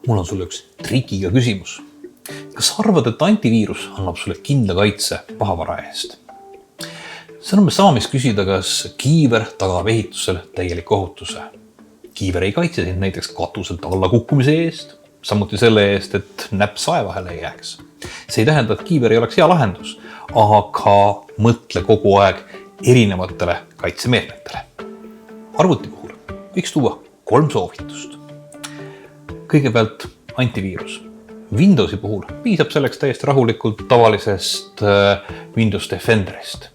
Mul on sulle üks trikiga küsimus. Kas arvad, et antiviirus annab sulle kindla kaitse pahavara eest? See on umbes sama, mis küsida, kas kiiver tagab ehitusel täieliku ohutuse. Kiiver ei kaitse sind näiteks katuselt alla kukkumise eest, samuti selle eest, et näpp sae vahele ei jääks. See ei tähenda, et kiiver ei oleks hea lahendus, aga mõtle kogu aeg erinevatele kaitsemeetmetele. Arvuti puhul võiks tuua 3 soovitust. Kõigepealt antiviirus. Windowsi puhul piisab selleks täiesti rahulikult tavalisest Windows Defenderist.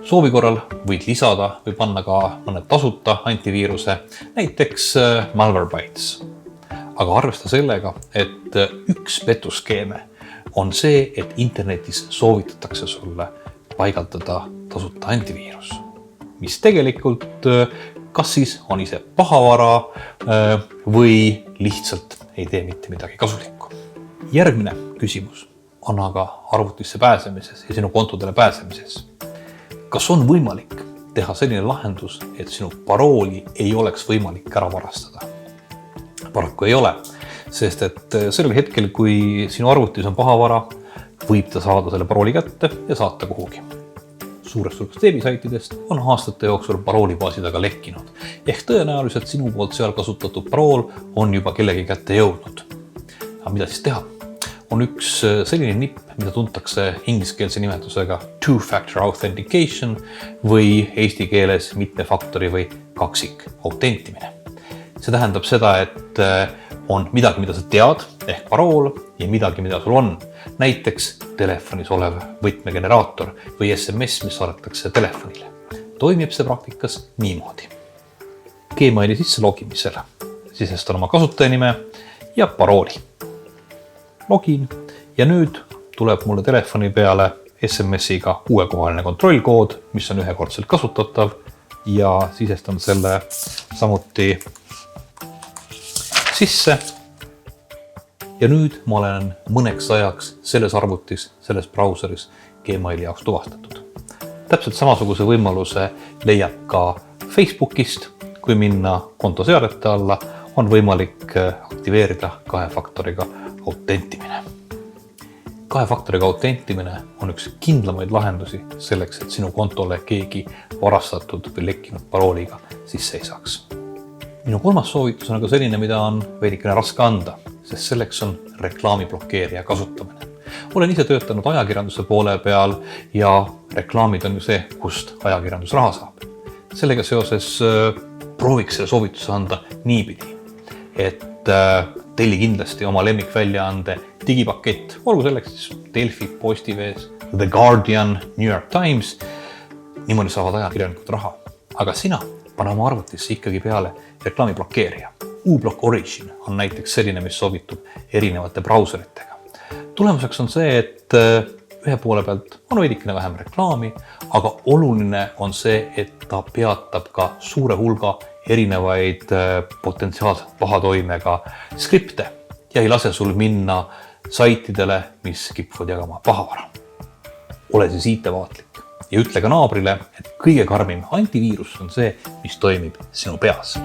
Soovi korral võid lisada või panna ka mõned tasuta antiviiruse, näiteks Malwarebytes. Aga arvesta sellega, et üks petuskeeme on see, et internetis soovitatakse sulle paigaldada tasuta antiviirus, mis tegelikult kas siis on ise pahavara või lihtsalt ei tee mitte midagi kasulikku. Järgmine küsimus on aga arvutisse pääsemises ja sinu kontodele pääsemises. Kas on võimalik teha selline lahendus, et sinu parooli ei oleks võimalik ära varastada? Paraku ei ole, sest et sellel hetkel, kui sinu arvutis on pahavara, võib ta saada selle parooli kätte ja saata kuhugi. Suurest hulgast veebisaitidest on aastate jooksul paroolibaasid aga lekkinud, ehk tõenäoliselt sinu poolt seal kasutatud parool on juba kellegi kätte jõudnud. Aga mida siis teha? On üks selline nipp, mida tuntakse ingliskeelse nimetusega two-factor authentication või eesti keeles mitmefaktori või kaksik autentimine. See tähendab seda, et on midagi, mida sa tead, ehk parool ja midagi, mida sul on. Näiteks telefonis olev võtmegeneraator või SMS, mis saadetakse telefonile. Toimib see praktikas niimoodi. Gmaili sisse logimisel sisestan oma kasutajanime ja parooli. Login ja nüüd tuleb mulle telefoni peale SMS-iga uuekohaline kontrollkood, mis on ühekordselt kasutatav ja sisestan selle samuti sisse. Ja nüüd ma olen mõneks ajaks selles arvutis, selles brauseris Gmaili jaoks tuvastatud. Täpselt samasuguse võimaluse leiab ka Facebookist, kui minna kontoseadete alla, on võimalik aktiveerida 2-faktoriga autentimine. 2-faktoriga autentimine on üks kindlamaid lahendusi selleks, et sinu kontole keegi varastatud või lekkinud parooliga sisse ei saaks. Minu 3. soovitus on aga selline, mida on veidikene raske anda, sest selleks on reklaamiblokeerija kasutamine. Olen ise töötanud ajakirjanduse poole peal ja reklaamid on ju see, kust ajakirjandus raha saab. Sellega seoses prooviks selle soovituse anda niipidi, et telli kindlasti oma lemmikväljaande digipakett, olgu selleks siis Delfi, Postimees, The Guardian, New York Times, niimoodi saavad ajakirjanikud raha. Aga sina pane oma arvutisse ikkagi peale reklaamiblokeerija. uBlock Origin on näiteks selline, mis sobitub erinevate brauseritega. Tulemuseks on see, et ühe poole pealt on veidikene vähem reklaami, aga oluline on see, et ta peatab ka suure hulga erinevaid potentsiaalselt pahatoimega skripte ja ei lase sul minna saitidele, mis kipuvad jagama pahavara. Ole siis IT-vaatlik ja ütle ka naabrile, et kõige karmim antiviirus on see, mis toimib sinu peas.